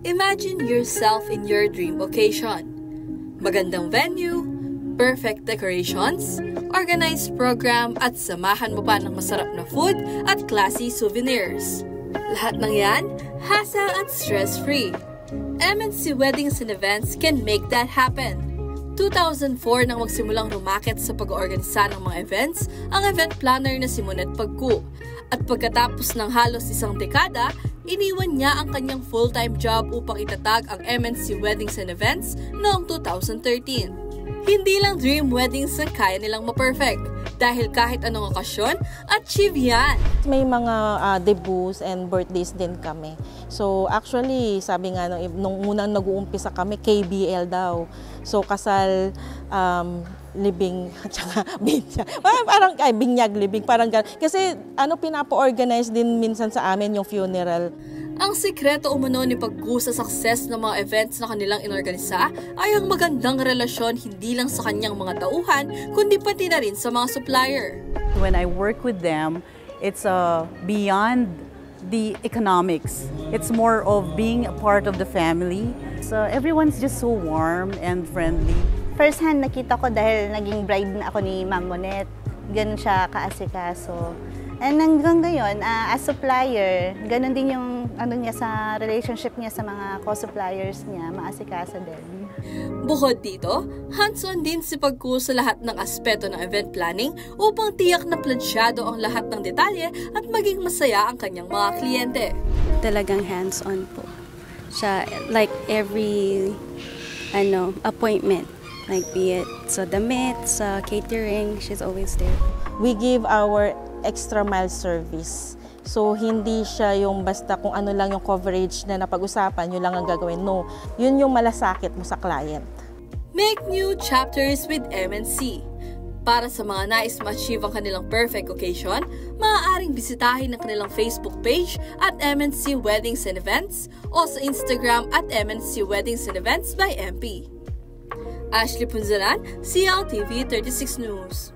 Imagine yourself in your dream occasion. Magandang venue, perfect decorations, organized program at samahan mo pa ng masarap na food at classy souvenirs. Lahat ng yan, hassle at stress-free. MNC Weddings and Events can make that happen. 2004 nang magsimulang rumakit sa pag-oorganisa ng mga events ang event planner na si Monet Pagku. At pagkatapos ng halos isang dekada, iniwan niya ang kanyang full-time job upang itatag ang MNC Weddings and Events noong 2013. Hindi lang dream weddings na kaya nilang ma-perfect dahil kahit anong okasyon, achieve yan! May mga debuts and birthdays din kami. So actually, sabi nga nung unang nag-uumpisa kami, KBL daw. So kasal, libing, at saka binyag. Parang binyag, libing, parang gano'n. Kasi pinapa-organize din minsan sa amin yung funeral. Ang sikreto umano ni Pagku sa success ng mga events na kanilang inorganisa ay ang magandang relasyon hindi lang sa kanyang mga tauhan, kundi pati na rin sa mga supplier. When I work with them, it's beyond the economics. It's more of being a part of the family. So everyone's just so warm and friendly. First hand nakita ko dahil naging bride na ako ni Ma'am Monet. Ganun siya kaasikaso. And hanggang ngayon, as supplier, ganun din yung niya sa relationship niya sa mga co-suppliers niya, maasikasa din. Bukod dito, hands-on din si Pagku sa lahat ng aspeto ng event planning upang tiyak na plansyado ang lahat ng detalye at maging masaya ang kanyang mga kliyente. Talagang hands-on po siya, like every appointment, like be it sa damit, sa catering, she's always there. We give our extra mile service. So, hindi siya yung basta kung ano lang yung coverage na napag-usapan, yun lang ang gagawin. No, yun yung malasakit mo sa client. Make new chapters with MNC. Para sa mga nais ma-achieve ang kanilang perfect occasion, maaaring bisitahin ang kanilang Facebook page at MNC Weddings and Events o sa Instagram at MNC Weddings and Events by MP. Ashley Punzalan, CLTV 36 News.